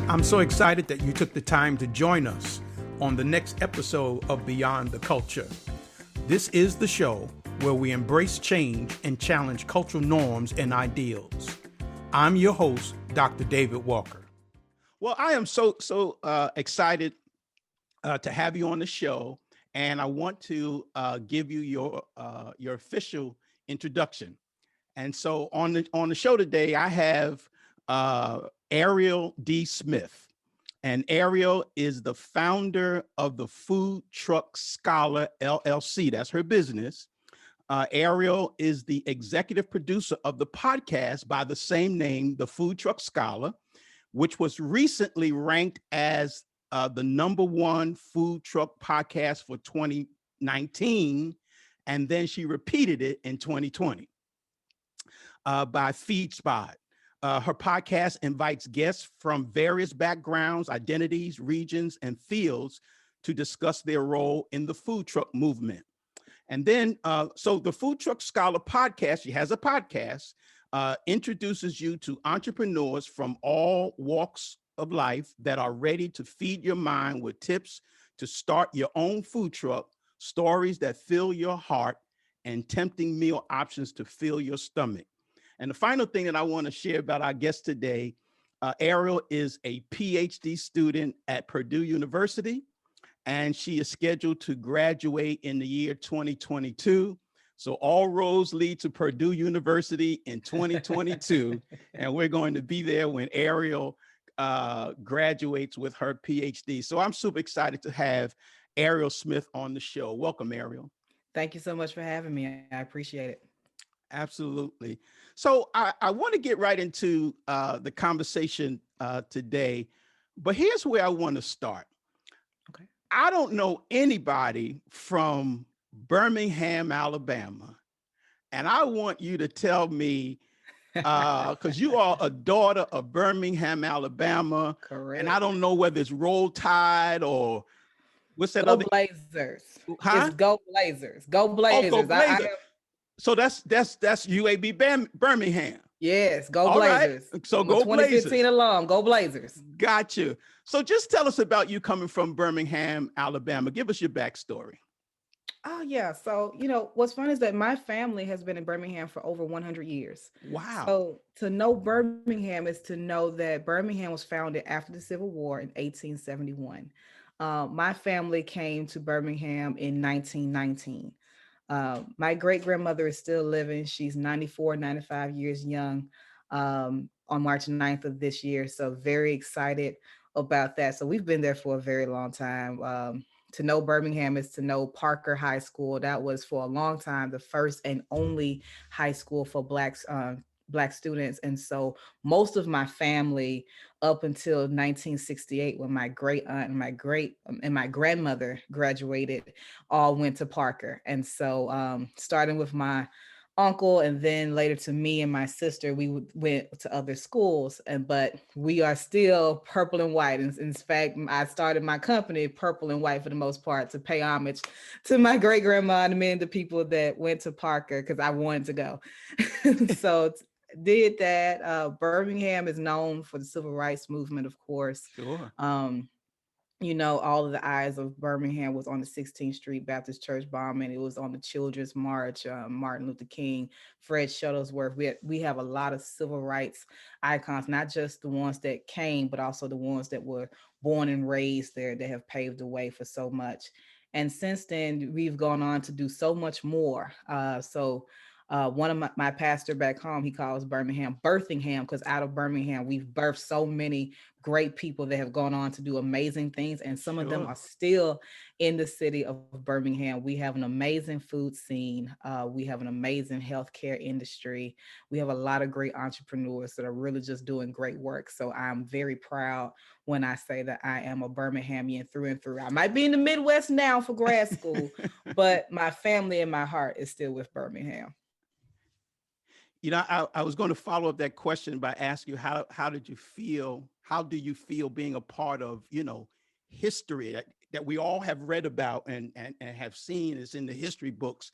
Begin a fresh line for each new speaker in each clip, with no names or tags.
I'm so excited that you took the time to join us on the next episode of Beyond the Culture. This is the show where we embrace change and challenge cultural norms and ideals. I'm your host, Dr. David Walker. Well, I am so excited to have you on the show, and I want to give you your official introduction. And so on the show today, I have Ariel D. Smith. And Ariel is the founder of the Food Truck Scholar LLC. That's her business. Ariel is the executive producer of the podcast by the same name, the Food Truck Scholar, which was recently ranked as the #1 food truck podcast for 2019. And then she repeated it in 2020 by FeedSpot. Her podcast invites guests from various backgrounds, identities, regions, and fields to discuss their role in the food truck movement. And then, so the Food Truck Scholar podcast, she has a podcast, introduces you to entrepreneurs from all walks of life that are ready to feed your mind with tips to start your own food truck, stories that fill your heart, and tempting meal options to fill your stomach. And the final thing that I want to share about our guest today, Ariel is a PhD student at Purdue University, and she is scheduled to graduate in the year 2022. So all roads lead to Purdue University in 2022, and we're going to be there when Ariel graduates with her PhD. So I'm super excited to have Ariel Smith on the show. Welcome, Ariel.
Thank you so much for having me. I appreciate it.
Absolutely. So I want to get right into the conversation today, but here's where I want to start.
Okay.
I don't know anybody from Birmingham, Alabama, and I want you to tell me, because you are a daughter of Birmingham, Alabama.
Correct.
And I don't know whether it's Roll Tide or what's that
Go
other?
Blazers.
Huh?
It's Go Blazers. Go Blazers.
Oh, Go Blazers. So that's UAB Birmingham.
Yes, Go
All
Blazers.
Right. So
I'm
Go
2015
Blazers.
alum. Go Blazers.
Got you. So just tell us about you coming from Birmingham, Alabama. Give us your backstory.
Oh, yeah. So, what's fun is that my family has been in Birmingham for over 100 years.
Wow.
So to know Birmingham is to know that Birmingham was founded after the Civil War in 1871. My family came to Birmingham in 1919. My great-grandmother is still living. She's 94, 95 years young on March 9th of this year. So very excited about that. So we've been there for a very long time. To know Birmingham is to know Parker High School. That was for a long time the first and only high school for Black students. And so most of my family up until 1968, when my great aunt and my grandmother graduated, all went to Parker. And so starting with my uncle and then later to me and my sister, we went to other schools, but we are still purple and white. And in fact, I started my company purple and white for the most part to pay homage to my great grandma and many of the people that went to Parker because I wanted to go. So did that. Birmingham is known for the civil rights movement, of course.
Sure.
All of the eyes of Birmingham was on the 16th Street Baptist Church bombing. It was on the Children's March, Martin Luther King, Fred Shuttlesworth. We have a lot of civil rights icons, not just the ones that came, but also the ones that were born and raised there that have paved the way for so much. And since then, we've gone on to do so much more. One of my pastor back home, he calls Birmingham Birthingham, because out of Birmingham, we've birthed so many great people that have gone on to do amazing things. And some of them are still in the city of Birmingham. We have an amazing food scene. We have an amazing healthcare industry. We have a lot of great entrepreneurs that are really just doing great work. So I'm very proud when I say that I am a Birminghamian through and through. I might be in the Midwest now for grad school, but my family and my heart is still with Birmingham.
I was going to follow up that question by asking you, how did you feel? How do you feel being a part of, history that we all have read about and have seen is in the history books?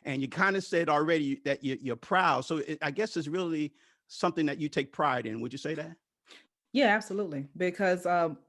And you kind of said already that you're proud. So I guess it's really something that you take pride in. Would you say that?
Yeah, absolutely. Because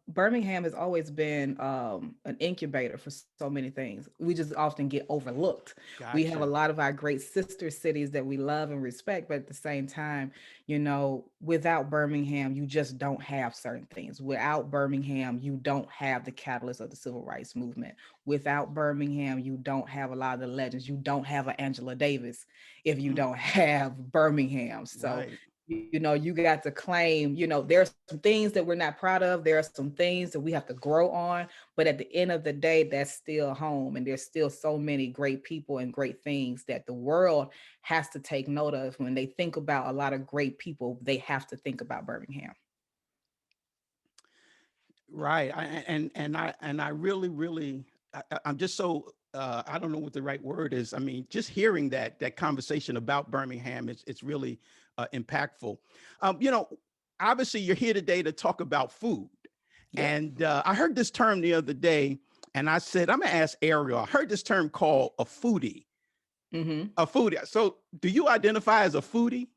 Birmingham has always been an incubator for so many things. We just often get overlooked. We have a
Gotcha.
lot of our great sister cities that we love and respect, but at the same time, you know, without Birmingham, you just don't have certain things. Without Birmingham, you don't have the catalyst of the civil rights movement. Without Birmingham, you don't have a lot of the legends. You don't have an Angela Davis if you
Mm,
don't have Birmingham. So
right.
you know, you got to claim, you know, there's some things that we're not proud of, there are some things that we have to grow on, but at the end of the day, that's still home, and there's still so many great people and great things that the world has to take note of. When they think about a lot of great people, they have to think about Birmingham.
Right. And I really I'm just so I don't know what the right word is. I mean, just hearing that conversation about Birmingham, it's really impactful. You know, obviously you're here today to talk about food.
Yep.
And I heard this term the other day, and I said, I'm gonna ask Ariel. I heard this term called a foodie.
Hmm.
A foodie. So do you identify as a foodie?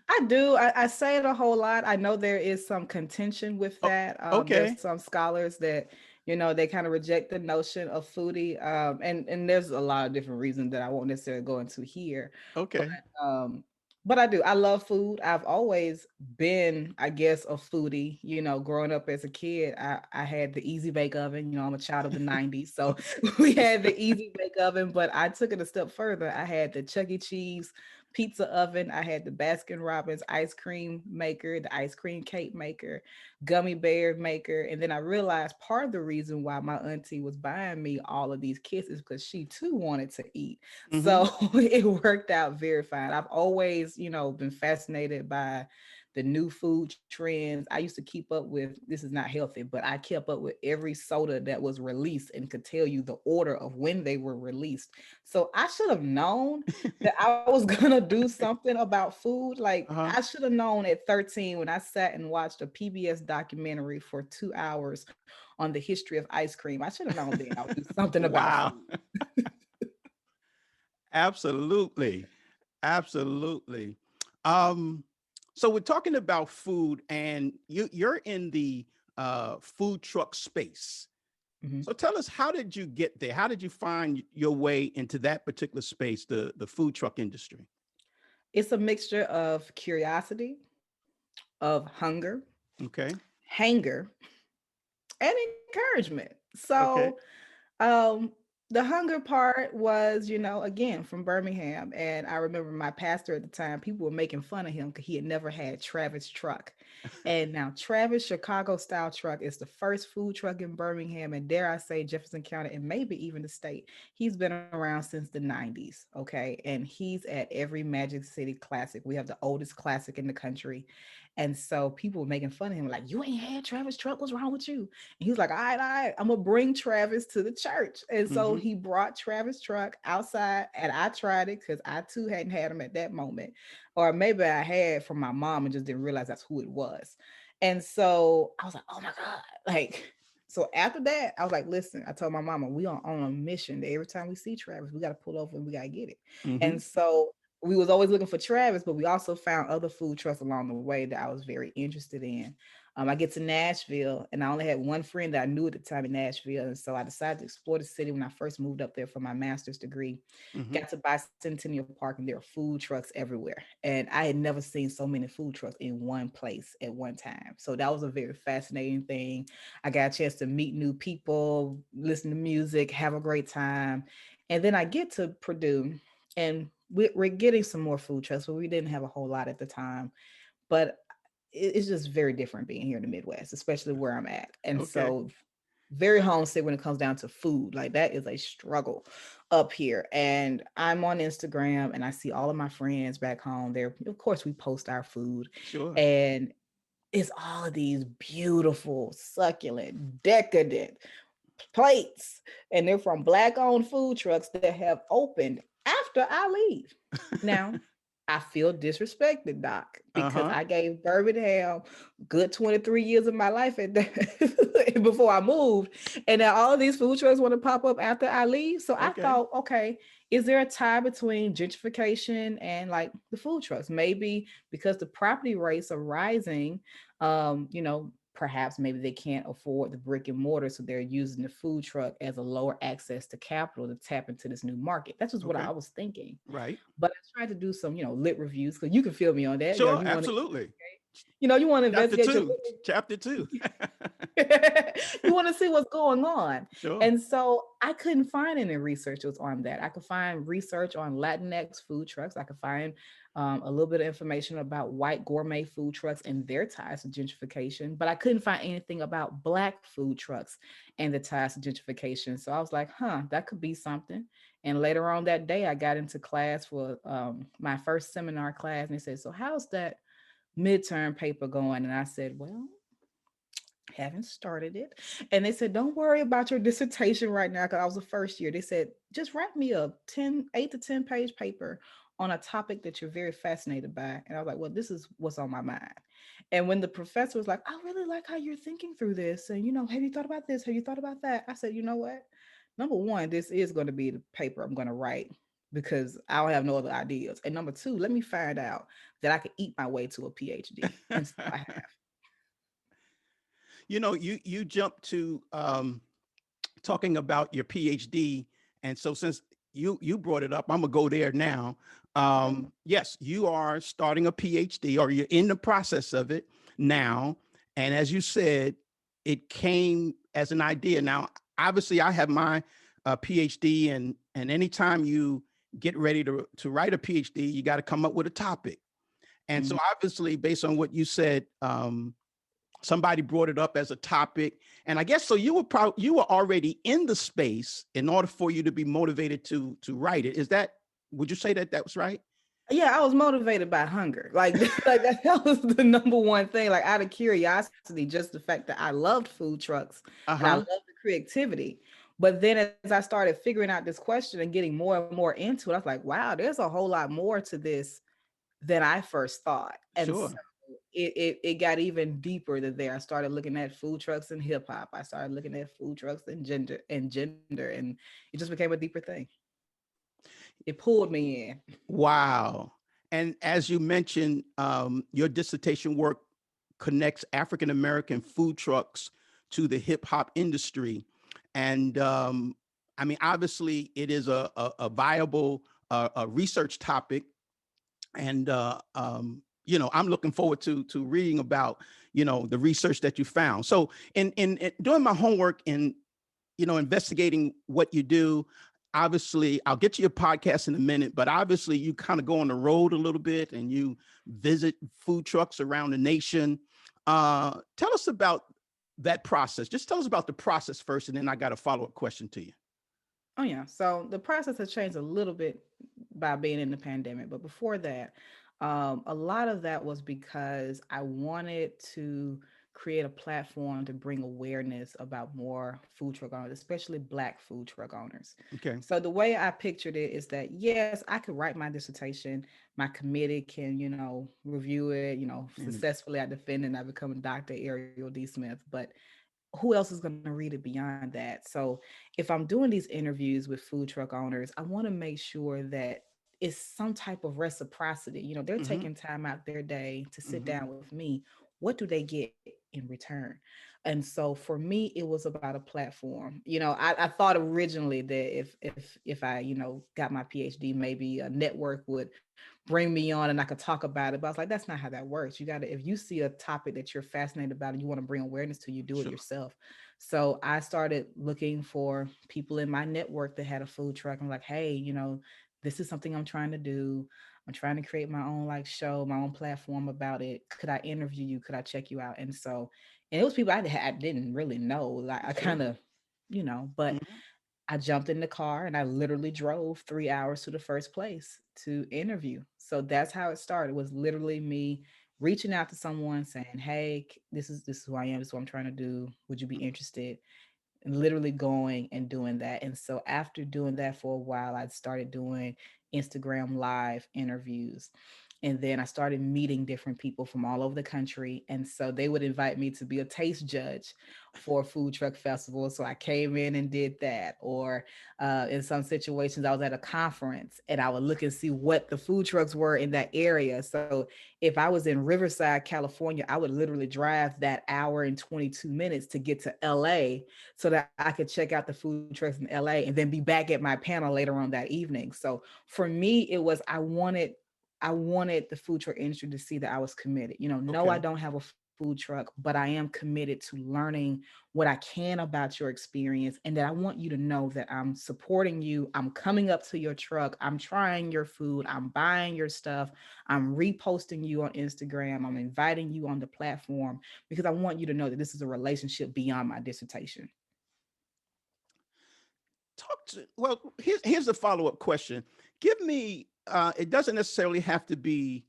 I do. I say it a whole lot. I know there is some contention with
Oh,
that. There's
okay.
some scholars that, you know, they kind of reject the notion of foodie. And there's a lot of different reasons that I won't necessarily go into here. But
Okay.
um, but I do. I love food. I've always been, I guess, a foodie. You know, growing up as a kid, I had the easy bake oven. You know, I'm a child of the 90s. So we had the easy bake oven, but I took it a step further. I had the Chuck E. Cheese pizza oven. I had the Baskin Robbins ice cream maker, the ice cream cake maker, gummy bear maker. And then I realized part of the reason why my auntie was buying me all of these kits is because she too wanted to eat.
Hmm.
So it worked out very fine. I've always, you know, been fascinated by the new food trends. I used to keep up with, this is not healthy, but I kept up with every soda that was released and could tell you the order of when they were released. So I should have known that I was gonna do something about food. Like I
Uh-huh.
should have known at 13 when I sat and watched a PBS documentary for 2 hours on the history of ice cream. I should have known then I would do something about
Wow.
food.
Absolutely. Absolutely. Um, so we're talking about food, and you're in the food truck space.
Mhm.
So tell us, how did you get there? How did you find your way into that particular space, the food truck industry?
It's a mixture of curiosity, of hunger,
Okay.
hanger, and encouragement.
Okay.
So Um, the hunger part was, you know, again from Birmingham. And I remember my pastor at the time, people were making fun of him because he had never had Travis truck. And now Travis Chicago style truck is the first food truck in Birmingham, and dare I say Jefferson County and maybe even the state. He's been around since the 90s. Okay. And he's at every Magic City Classic. We have the oldest classic in the country. And so people were making fun of him, like, you ain't had Travis truck. What's wrong with you? And he was like, all right, I'm gonna bring Travis to the church. And so
Hmm.
he brought Travis truck outside, and I tried it because I too hadn't had him at that moment. Or maybe I had from my mom and just didn't realize that's who it was. And so I was like, oh my God. Like, so after that, I was like, listen, I told my mama, we are on a mission that every time we see Travis, we got to pull over and we got to get it.
Hmm.
And so we was always looking for Travis, but we also found other food trucks along the way that I was very interested in. I get to Nashville, and I only had one friend that I knew at the time in Nashville, and so I decided to explore the city when I first moved up there for my master's degree.
Hmm.
Got to Bicentennial Park, and there were food trucks everywhere, and I had never seen so many food trucks in one place at one time. So that was a very fascinating thing. I got a chance to meet new people, listen to music, have a great time, and then I get to Purdue, and we're getting some more food trucks, but we didn't have a whole lot at the time. But it's just very different being here in the Midwest, especially where I'm at. And
Okay.
so very homesick when it comes down to food. Like that is a struggle up here. And I'm on Instagram and I see all of my friends back home there. Of course, we post our food,
Sure.
and it's all of these beautiful, succulent, decadent plates. And they're from Black owned food trucks that have opened after I leave. Now, I feel disrespected, Doc, because
Uh-huh.
I gave Birmingham good 23 years of my life at that before I moved. And now all of these food trucks want to pop up after I leave. So I
Okay.
thought, okay, is there a tie between gentrification and like the food trucks? Maybe because the property rates are rising, Perhaps maybe they can't afford the brick and mortar, so they're using the food truck as a lower access to capital to tap into this new market. That's just what
Okay.
I was thinking.
Right.
But I tried to do some, lit reviews because you can feel me on that.
Sure.
You want to,
Absolutely.
you want to
Chapter
investigate your
two. Chapter two.
you want to see what's going on.
Sure.
And so I couldn't find any research that was on that. I could find research on Latinx food trucks. I could find a little bit of information about white gourmet food trucks and their ties to gentrification, but I couldn't find anything about Black food trucks and the ties to gentrification. So I was like, that could be something. And later on that day, I got into class for my first seminar class, and they said, "So how's that midterm paper going?" And I said, "Well, haven't started it." And they said, "Don't worry about your dissertation right now," because I was the first year. They said, "Just write me a 8 to 10 page paper on a topic that you're very fascinated by." And I was like, "Well, this is what's on my mind." And when the professor was like, "I really like how you're thinking through this, and have you thought about this, have you thought about that?" I said, "You know what, number one, this is going to be the paper I'm going to write because I don't have no other ideas, and number two, let me find out that I could eat my way to a PhD." And so I have.
You jump to talking about your PhD, and so since you brought it up, I'm gonna go there now. Yes, you are starting a PhD, or you're in the process of it now, and as you said, it came as an idea. Now, obviously, I have my PhD, and anytime you get ready to write a PhD, you got to come up with a topic. And so,
Mhm.
obviously, based on what you said, somebody brought it up as a topic, and I guess so. You were already in the space in order for you to be motivated to write it. Is that? Would you say that was right?
Yeah, I was motivated by hunger. Like, that was the number one thing. Like, out of curiosity, just the fact that I loved food trucks
Uh
and I
huh.
loved the creativity. But then as I started figuring out this question and getting more and more into it, I was like, wow, there's a whole lot more to this than I first thought. And so
Sure.
it got even deeper than there. I started looking at food trucks and hip hop. I started looking at food trucks and gender, and it just became a deeper thing. It pulled me in.
Wow. And as you mentioned, your dissertation work connects African American food trucks to the hip hop industry, and I mean, obviously, it is a viable a research topic, and I'm looking forward to reading about the research that you found. So in doing my homework and investigating what you do, obviously I'll get to your podcast in a minute, but obviously you kind of go on the road a little bit and you visit food trucks around the nation. Tell us about that process. Just tell us about the process first, and then I got a follow-up question to you.
Oh yeah. So the process has changed a little bit by being in the pandemic, but before that, a lot of that was because I wanted to create a platform to bring awareness about more food truck owners, especially Black food truck owners.
Okay.
So the way I pictured it is that yes, I could write my dissertation, my committee can, review it,
And
successfully I defend and I become a Dr. Ariel D. Smith, but who else is going to read it beyond that? So if I'm doing these interviews with food truck owners, I want to make sure that it's some type of reciprocity. They're
mm-hmm,
taking time out their day to sit
mm-hmm,
down with me. What do they get in return? And so for me, it was about a platform. I thought originally that if I, got my PhD, maybe a network would bring me on and I could talk about it. But I was like, that's not how that works. You got to, if you see a topic that you're fascinated about and you want to bring awareness to, you do it
sure,
yourself. So I started looking for people in my network that had a food truck. I'm like, hey, this is something I'm trying to do. I'm trying to create my own show, my own platform about it. Could I interview you? Could I check you out? And it was people I didn't really know. Like I
sure.
kind of, but
Mm-hmm.
I jumped in the car and I literally drove 3 hours to the first place to interview. So that's how it started. Was literally me reaching out to someone saying, "Hey, this is who I am. This is what I'm trying to do. Would you be interested?" And literally going and doing that. And so after doing that for a while, I started doing Instagram live interviews. And then I started meeting different people from all over the country. And so they would invite me to be a taste judge for a food truck festival. So I came in and did that. Or in some situations, I was at a conference and I would look and see what the food trucks were in that area. So if I was in Riverside, California, I would literally drive that hour and 22 minutes to get to LA so that I could check out the food trucks in LA and then be back at my panel later on that evening. So for me, it was I wanted the food truck industry to see that I was committed. No, I
Okay.
don't have a food truck, but I am committed to learning what I can about your experience, and that I want you to know that I'm supporting you. I'm coming up to your truck. I'm trying your food. I'm buying your stuff. I'm reposting you on Instagram. I'm inviting you on the platform because I want you to know that this is a relationship beyond my dissertation.
Well, here's a follow-up question. Give me, it doesn't necessarily have to be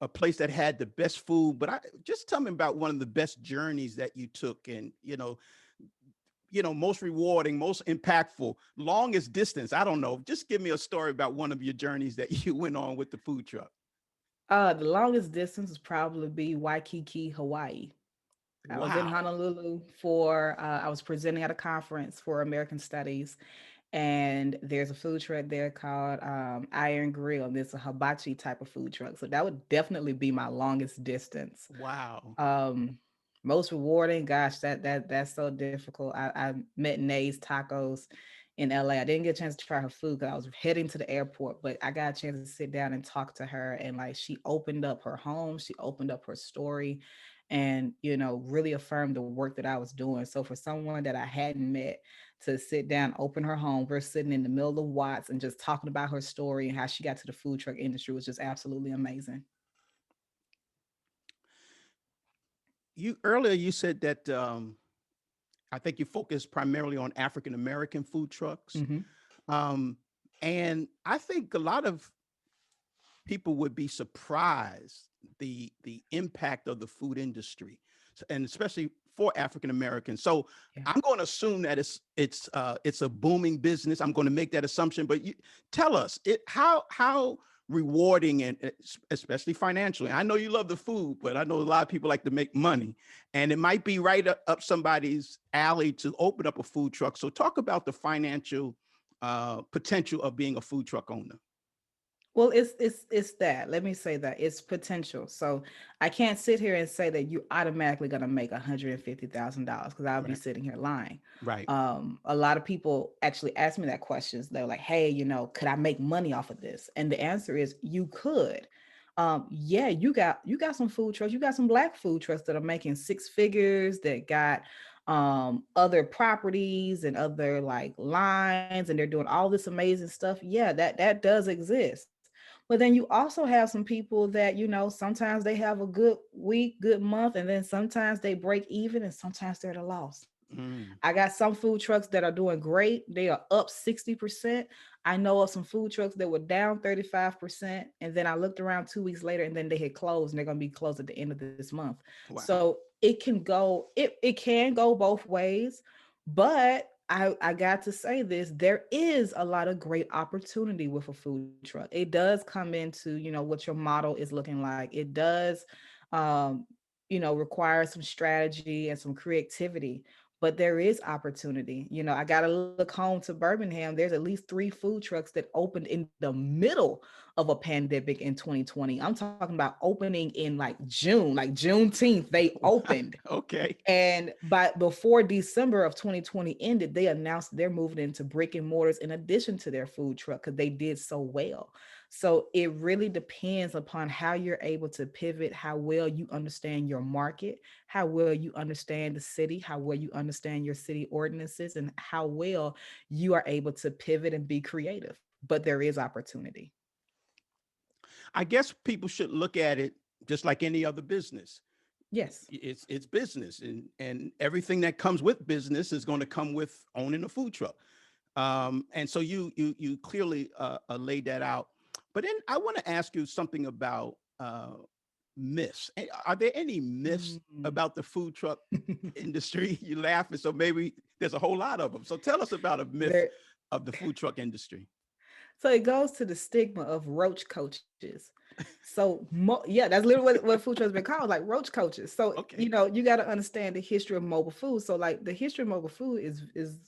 a place that had the best food, but just tell me about one of the best journeys that you took, and most rewarding, most impactful, longest distance. I don't know. Just give me a story about one of your journeys that you went on with the food truck.
The longest distance would probably be Waikiki, Hawaii. I was in
Wow.
Honolulu for, I was presenting at a conference for American Studies, and there's a food truck there called Iron Grill. And it's a hibachi type of food truck. So that would definitely be my longest distance.
Wow.
Um, Most rewarding, gosh, that's so difficult. I met Nays Tacos in LA. I didn't get a chance to try her food because I was heading to the airport, but I got a chance to sit down and talk to her. And like she opened up her home, she opened up her story, and really affirmed the work that I was doing. So for someone that I hadn't met to sit down, open her home, we're sitting in the middle of Watts and just talking about her story and how she got to the food truck industry was just absolutely amazing.
You said that I think you focus primarily on African American food trucks.
Hmm.
Um, and I think a lot of people would be surprised the impact of the food industry, and especially for African Americans. So
Yeah.
I'm going to assume that it's a booming business. I'm going to make that assumption. But tell us how rewarding, and especially financially. I know you love the food, but I know a lot of people like to make money, and it might be right up somebody's alley to open up a food truck. So talk about the financial potential of being a food truck owner.
Well, it's that. Let me say that it's potential. So I can't sit here and say that you're automatically going to make $150,000 because I'll be
Right.
sitting here lying.
Right.
A lot of people actually ask me that questions. They're like, "Hey, could I make money off of this?" And the answer is you could. Yeah, you got some food trucks. You got some black food trucks that are making six figures that got other properties and other like lines, and they're doing all this amazing stuff. Yeah, that does exist. But then you also have some people that sometimes they have a good week, good month, and then sometimes they break even and sometimes they're at a loss.
Mm.
I got some food trucks that are doing great. They are up 60%. I know of some food trucks that were down 35%. And then I looked around 2 weeks later and then they had closed and they're going to be closed at the end of this month.
Wow.
So it can go both ways. But I got to say this, there is a lot of great opportunity with a food truck. It does come into, what your model is looking like. It does um, require some strategy and some creativity, but there is opportunity. I got to look home to Birmingham. There's at least three food trucks that opened in the middle of a pandemic in 2020. I'm talking about opening in like June, like Juneteenth, they opened.
Okay.
And before December of 2020 ended, they announced they're moving into brick and mortars in addition to their food truck because they did so well. So it really depends upon how you're able to pivot, how well you understand your market, how well you understand the city, how well you understand your city ordinances, and how well you are able to pivot and be creative. But there is opportunity.
I guess people should look at it just like any other business.
Yes.
It's business, and everything that comes with business is going to come with owning a food truck. And so you clearly laid that out. But then I want to ask you something about myths. Are there any myths
Mm.
about the food truck industry? You laughing, so maybe there's a whole lot of them. So tell us about a myth
there
of the food truck industry.
So it goes to the stigma of roach coaches. So yeah, that's literally what food trucks been called, like roach coaches. So
Okay.
you got to understand the history of mobile food. So like the history of mobile food is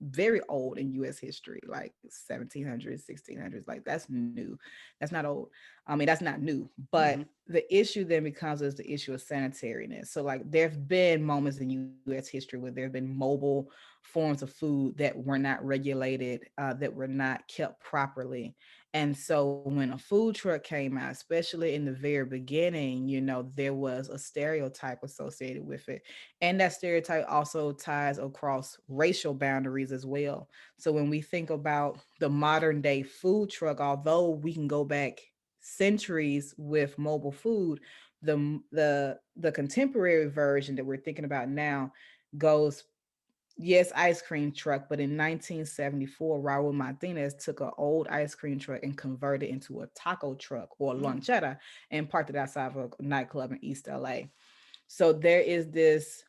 very old in U.S. history, like 1700s, 1600s. Like that's new. That's not old. I mean, that's not new. But
Hmm.
the issue then becomes is the issue of sanitariness. So like there have been moments in U.S. history where there have been mobile forms of food that were not regulated, that were not kept properly. And so when a food truck came out, especially in the very beginning, there was a stereotype associated with it. And that stereotype also ties across racial boundaries as well. So when we think about the modern day food truck, although we can go back centuries with mobile food, the contemporary version that we're thinking about now goes, yes, ice cream truck, but in 1974, Raul Martinez took an old ice cream truck and converted it into a taco truck or
Mm.
lonchera and parked it outside of a nightclub in East LA. So there is this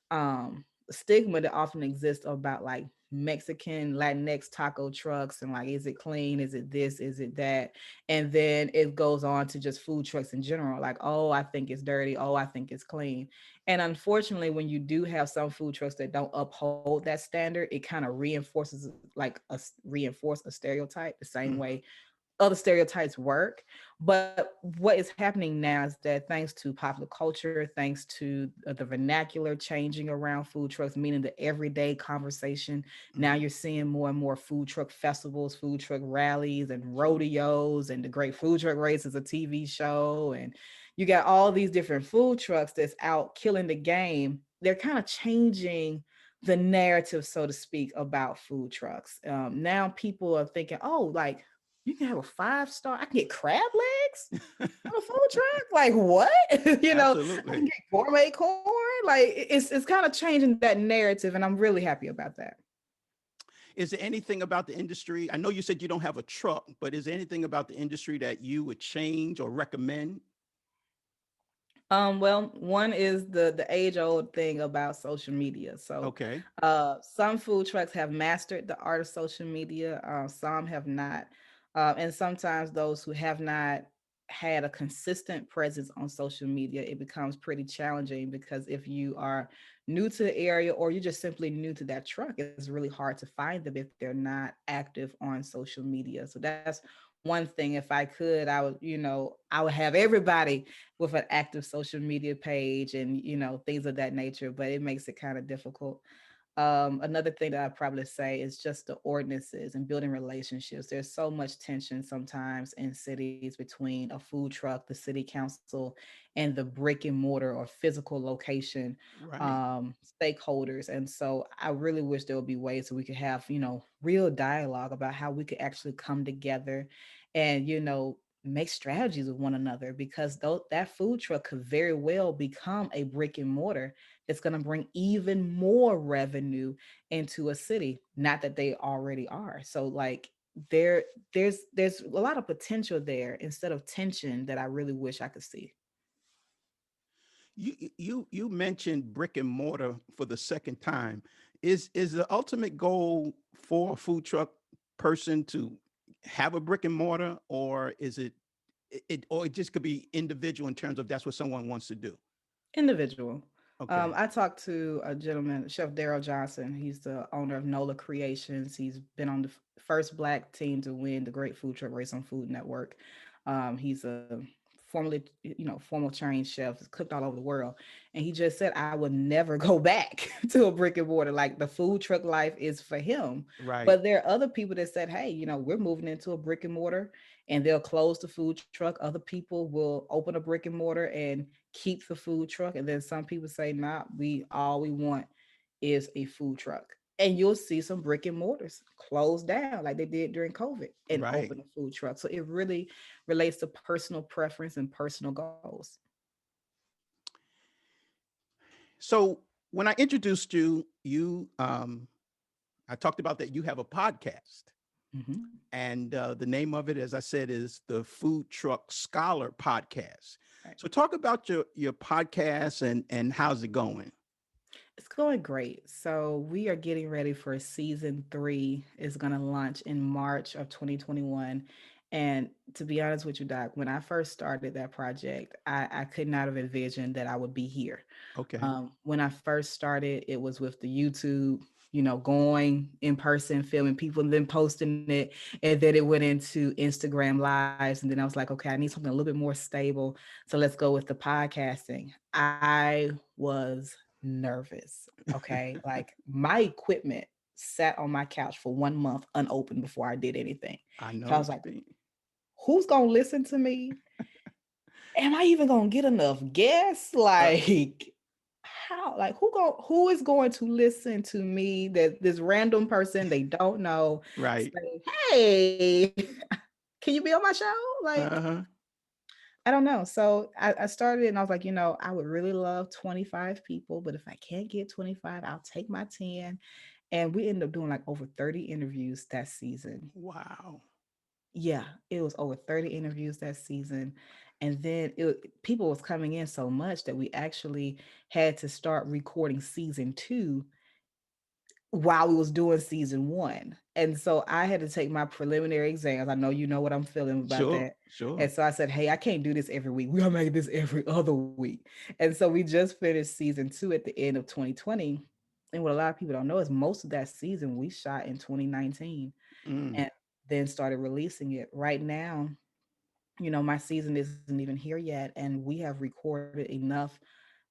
stigma that often exists about like Mexican Latinx taco trucks and like, is it clean? Is it this? Is it that? And then it goes on to just food trucks in general, like, oh, I think it's dirty. Oh, I think it's clean. And unfortunately, when you do have some food trucks that don't uphold that standard, it kind of reinforces reinforce a stereotype the same
Mm.
way other stereotypes work. But what is happening now is that thanks to popular culture, thanks to the vernacular changing around food trucks, meaning the everyday conversation, now
Hmm.
you're seeing more and more food truck festivals, food truck rallies, and rodeos, and the Great Food Truck Race is a TV show. And you got all these different food trucks that's out killing the game. They're kind of changing the narrative, so to speak, about food trucks. Now people are thinking, oh, like you can have a 5-star. I can get crab legs on a food truck. Like what? I can
Absolutely.
get gourmet corn. Like it's kind of changing that narrative, and I'm really happy about that.
Is there anything about the industry? I know you said you don't have a truck, but is there anything about the industry that you would change or recommend?
Well, one is the age old thing about social media. So,
Okay.
some food trucks have mastered the art of social media. Some have not, and sometimes those who have not had a consistent presence on social media, it becomes pretty challenging because if you are new to the area or you're just simply new to that truck, it's really hard to find them if they're not active on social media. So that's one thing. If I could, I would have everybody with an active social media page and things of that nature, but it makes it kind of difficult. Another thing that I'd probably say is just the ordinances and building relationships. There's so much tension sometimes in cities between a food truck, the city council, and the brick and mortar or physical location
Right.
stakeholders. And so I really wish there would be ways so we could have, real dialogue about how we could actually come together and, make strategies with one another because that food truck could very well become a brick and mortar that's going to bring even more revenue into a city, not that they already are. So like there's a lot of potential there instead of tension that I really wish I could see.
You mentioned brick and mortar for the second time. Is the ultimate goal for a food truck person to have a brick and mortar, or is or it just could be individual in terms of that's what someone wants to do?
Individual.
Okay.
I talked to a gentleman, Chef Daryl Johnson. He's the owner of Nola Creations. He's been on the first Black team to win the Great Food Truck Race on Food Network. He's a formerly, formal trained chef, has cooked all over the world. And he just said, I would never go back to a brick and mortar. Like the food truck life is for him.
Right.
But there are other people that said, hey, we're moving into a brick and mortar and they'll close the food truck. Other people will open a brick and mortar and keep the food truck. And then some people say, nah, we want is a food truck. And you'll see some brick and mortars close down like they did during COVID and
Right.
open a food truck. So it really relates to personal preference and personal goals.
So when I introduced you, I talked about that you have a podcast,
Mhm.
and the name of it, as I said, is the Food Truck Scholar Podcast.
Right.
So talk about your podcast and how's it going?
It's going great. So we are getting ready for season three. It's going to launch in March of 2021. And to be honest with you, Doc, when I first started that project, I could not have envisioned that I would be here.
Okay.
When I first started, it was with the YouTube, going in person, filming people, and then posting it. And then it went into Instagram lives. And then I was like, okay, I need something a little bit more stable. So let's go with the podcasting. I was nervous. Okay. Like my equipment sat on my couch for 1 month unopened before I did anything.
I know
I was
what
like,
you mean.
who's going to listen to me? Am I even gonna get enough guests?
Uh,
Like, how? Like, who is going to listen to me? That this random person they don't know
right.
say, "Hey, can you be on my show?" Like,
Uh-huh.
I don't know. So I started and I was like, I would really love 25 people, but if I can't get 25, I'll take my 10. And we ended up doing like over 30 interviews that season.
Wow.
Yeah, it was over 30 interviews that season. And then people was coming in so much that we actually had to start recording season two while we was doing season one. And so I had to take my preliminary exams. I know you know what I'm feeling about
Sure.
that.
Sure.
And so I said, hey, I can't do this every week. We gotta make this every other week. And so we just finished season two at the end of 2020. And what a lot of people don't know is most of that season we shot in 2019
Mm.
and then started releasing it. Right now, my season isn't even here yet, and we have recorded enough.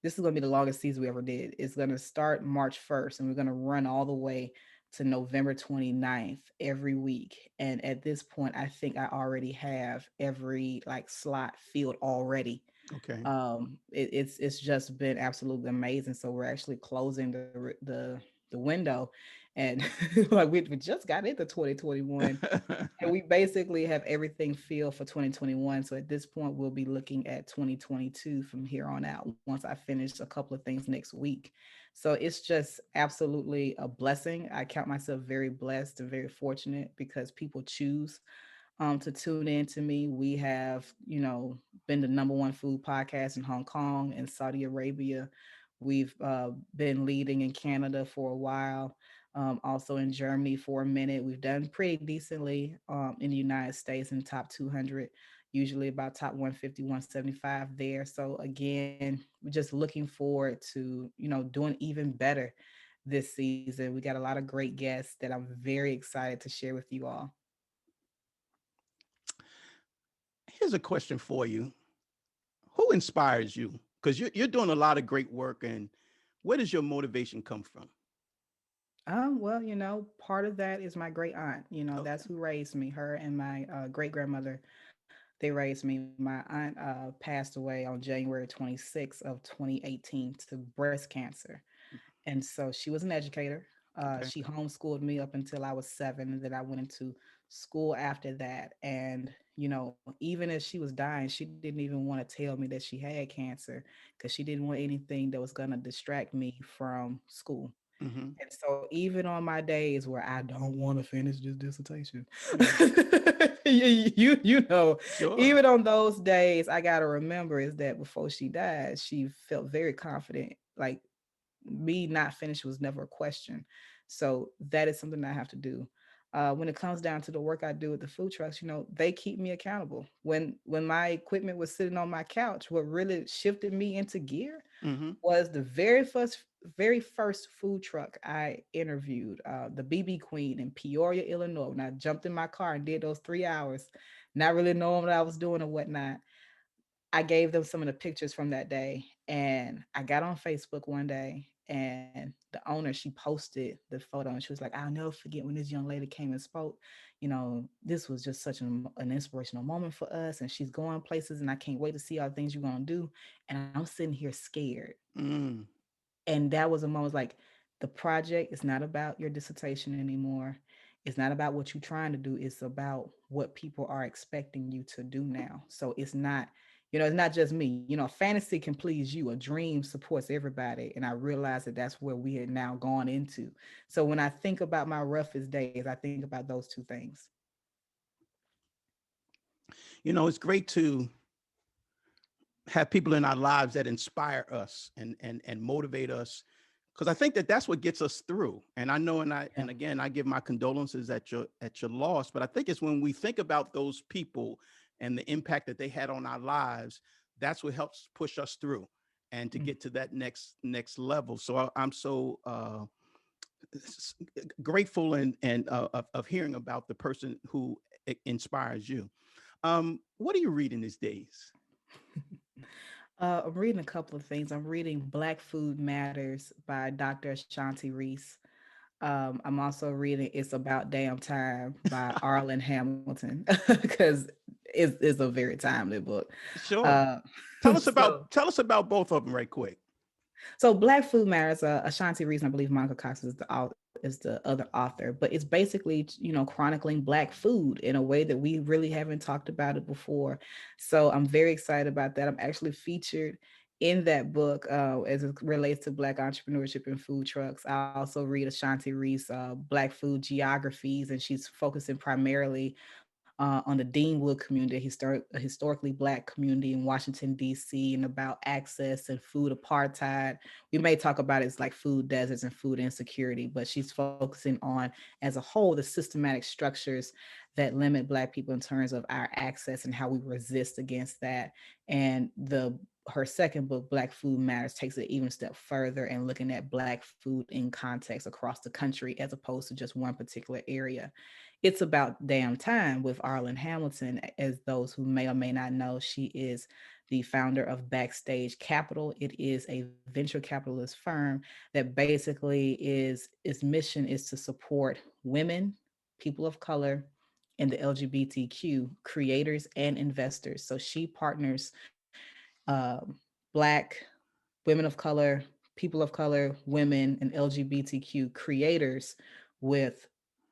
This is going to be the longest season we ever did. It's going to start March 1st, and we're going to run all the way to November 29th every week. And at this point, I think I already have every like slot filled already.
Okay.
It's just been absolutely amazing. So we're actually closing the window, and like we just got into 2021 and we basically have everything filled for 2021. So at this point, we'll be looking at 2022 from here on out once I finish a couple of things next week. So it's just absolutely a blessing. I count myself very blessed and very fortunate because people choose to tune in to me. We have, been the number one food podcast in Hong Kong and Saudi Arabia. We've been leading in Canada for a while, also in Germany for a minute. We've done pretty decently in the United States in top 200, usually about top 150, 175 there. So again, we're just looking forward to, doing even better this season. We got a lot of great guests that I'm very excited to share with you all.
Here's a question for you. Who inspires you? Because you're doing a lot of great work, and where does your motivation come from?
Well, part of that is my great aunt. That's
Okay.
who raised me. Her and my great grandmother, they raised me. My aunt passed away on January 26th of 2018 to breast cancer. And so she was an educator.
Okay.
She homeschooled me up until I was 7, and then I went into school after that. And, even as she was dying, she didn't even want to tell me that she had cancer because she didn't want anything that was going to distract me from school.
Mm-hmm.
And so even on my days where I don't want to finish this dissertation,
Mm. Sure.
even on those days, I gotta remember is that before she died, she felt very confident. Like me not finished was never a question. So that is something I have to do. When it comes down to the work I do with the food trucks, they keep me accountable. When my equipment was sitting on my couch, what really shifted me into gear
Mm-hmm.
was the very first food truck I interviewed, the BB Queen in Peoria, Illinois. When I jumped in my car and did those 3 hours, not really knowing what I was doing or whatnot, I gave them some of the pictures from that day. And I got on Facebook one day and the owner, she posted the photo and she was like, I'll never forget when this young lady came and spoke. This was just such an inspirational moment for us. And she's going places and I can't wait to see all the things you're going to do. And I'm sitting here scared.
Mm.
And that was a moment like the project is not about your dissertation anymore. It's not about what you're trying to do. It's about what people are expecting you to do now. So it's not just me. Fantasy can please you. A dream supports everybody. And I realized that that's where we had now gone into. So when I think about my roughest days, I think about those two things.
It's great to have people in our lives that inspire us and motivate us because I think that that's what gets us through. And I know,
Yeah.
and again, I give my condolences at your loss. But I think it's when we think about those people and the impact that they had on our lives, that's what helps push us through and to
Mm.
get to that next level. So I'm so grateful and of hearing about the person who inspires you. What are you reading these days?
I'm reading a couple of things. I'm reading Black Food Matters by Dr. Ashanti Reese. I'm also reading It's About Damn Time by Arlen Hamilton because it's a very timely book.
Sure.
Uh, so
Tell us about both of them right quick.
So Black Food Matters, Ashanti Reason, I believe Monica Cox is the other author, but it's basically, chronicling Black food in a way that we really haven't talked about it before. So I'm very excited about that. I'm actually featured in that book as it relates to Black entrepreneurship and food trucks. I also read Ashanti Reese, Black Food Geographies, and she's focusing primarily on the Deanwood community, a historically Black community in Washington, D.C., and about access and food apartheid. We may talk about it as like food deserts and food insecurity, but she's focusing on, as a whole, the systematic structures that limit Black people in terms of our access and how we resist against that. And her second book, Black Food Matters, takes it even a step further and looking at Black food in context across the country as opposed to just one particular area. It's About Damn Time with Arlen Hamilton. As those who may or may not know, she is the founder of Backstage Capital. It is a venture capitalist firm that basically its mission is to support women, people of color, and the LGBTQ creators and investors. So she partners Black, women of color, people of color, women, and LGBTQ creators with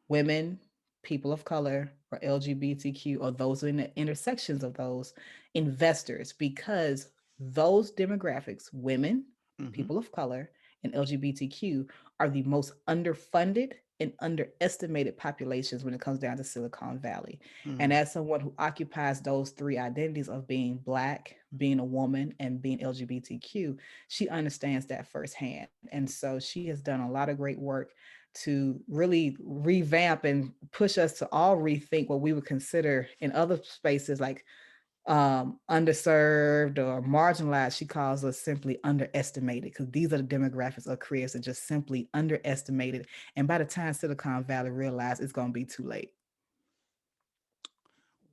women, people of color, or LGBTQ, or those in the intersections of those investors, because those demographics, women,
Hmm.
people of color, and LGBTQ, are the most underfunded and underestimated populations when it comes down to Silicon Valley. And
Hmm.
as someone who occupies those three identities of being Black, being a woman, and being LGBTQ, she understands that firsthand. And so she has done a lot of great work to really revamp and push us to all rethink what we would consider in other spaces like underserved or marginalized. She calls us simply underestimated, because these are the demographics of creators that just simply underestimated. And by the time Silicon Valley realizes, it's going to be too late.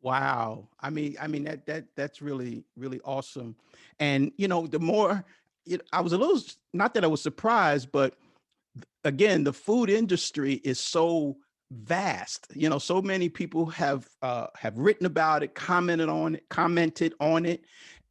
Wow. I mean that's really awesome. And the more I was a little, not that I was surprised, but again, the food industry is so vast. So many people have written about it, commented on it,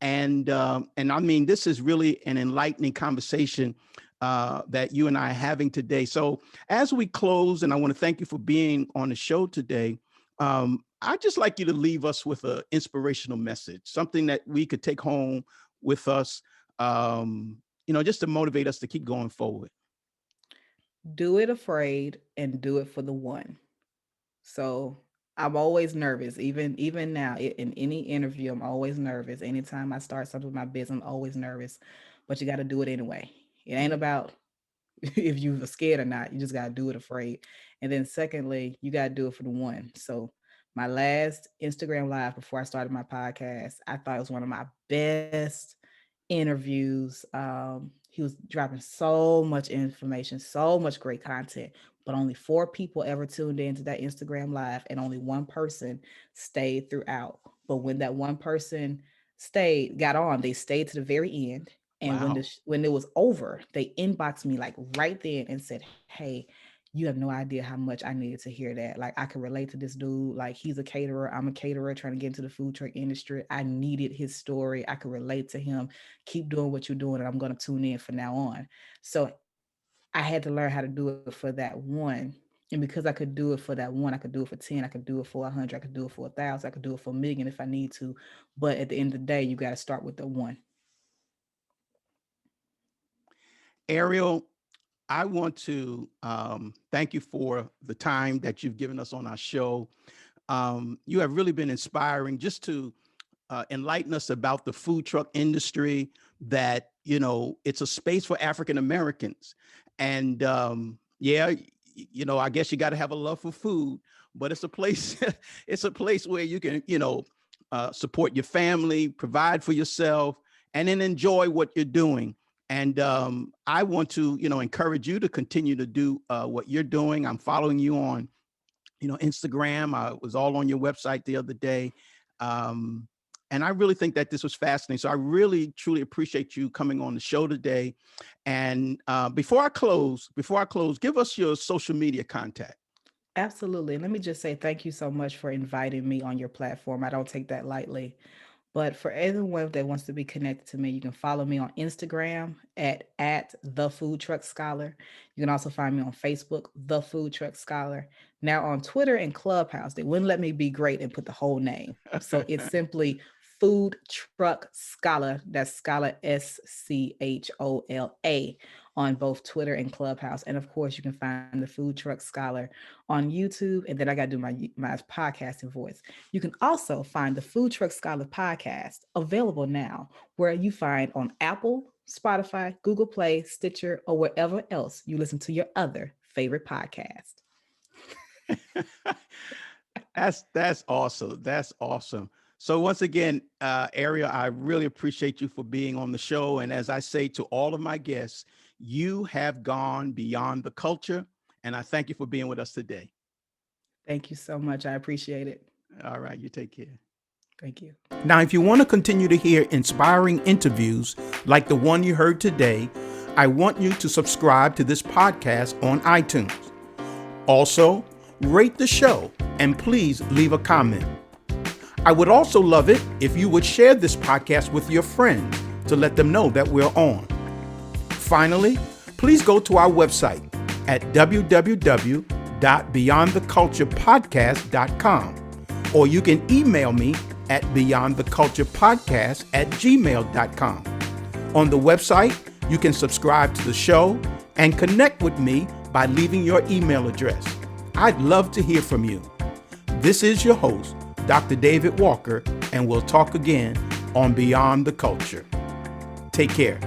and I mean, this is really an enlightening conversation that you and I are having today. So as we close, and I want to thank you for being on the show today. I'd just like you to leave us with an inspirational message, something that we could take home with us, just to motivate us to keep going forward.
Do it afraid and do it for the one. So I'm always nervous, even now in any interview. I'm always nervous. Anytime I start something with my business, I'm always nervous. But you got to do it anyway. It ain't about if you are scared or not. You just got to do it afraid. And then secondly, you got to do it for the one. So my last Instagram live before I started my podcast, I thought it was one of my best interviews. He was dropping so much information, so much great content, but only four people ever tuned into that Instagram live, and only one person stayed throughout. But when that one person got on, they stayed to the very end. And
Wow.
when it was over, they inboxed me like right then and said, "Hey, you have no idea how much I needed to hear that. Like, I can relate to this dude. Like, he's a caterer. I'm a caterer trying to get into the food truck industry. I needed his story. I could relate to him. Keep doing what you're doing, and I'm going to tune in from now on." So I had to learn how to do it for that one. And because I could do it for that one, I could do it for 10, I could do it for 100, I could do it for 1,000, I could do it for a million if I need to. But at the end of the day, you got to start with the one.
Ariel, I want to thank you for the time that you've given us on our show. You have really been inspiring, just to enlighten us about the food truck industry, that it's a space for African Americans. And I guess you got to have a love for food, but it's a place, it's a place where you can, support your family, provide for yourself, and then enjoy what you're doing. And I want to, encourage you to continue to do what you're doing. I'm following you on, Instagram. I was all on your website the other day. Um, and I really think that this was fascinating. So I really, truly appreciate you coming on the show today. And before I close, give us your social media contact.
Absolutely. Let me just say thank you so much for inviting me on your platform. I don't take that lightly. But for anyone that wants to be connected to me, you can follow me on Instagram at the Food Truck Scholar. You can also find me on Facebook, the Food Truck Scholar. Now on Twitter and Clubhouse, they wouldn't let me be great and put the whole name. So it's simply Food Truck Scholar. That's Scholar SCHOLA on both Twitter and Clubhouse. And of course, you can find the Food Truck Scholar on YouTube. And then I got to do my podcasting voice. You can also find the Food Truck Scholar podcast available now where you find on Apple, Spotify, Google Play, Stitcher, or wherever else you listen to your other favorite podcast.
That's awesome. That's awesome. So once again, Ariel, I really appreciate you for being on the show. And as I say to all of my guests, you have gone beyond the culture. And I thank you for being with us today.
Thank you so much. I appreciate it.
All right. You take care.
Thank you.
Now, if you want to continue to hear inspiring interviews like the one you heard today, I want you to subscribe to this podcast on iTunes. Also, rate the show and please leave a comment. I would also love it if you would share this podcast with your friends to let them know that we're on. Finally, please go to our website at www.beyondtheculturepodcast.com, or you can email me at beyondtheculturepodcast@gmail.com. On the website, you can subscribe to the show and connect with me by leaving your email address. I'd love to hear from you. This is your host, Dr. David Walker, and we'll talk again on Beyond the Culture. Take care.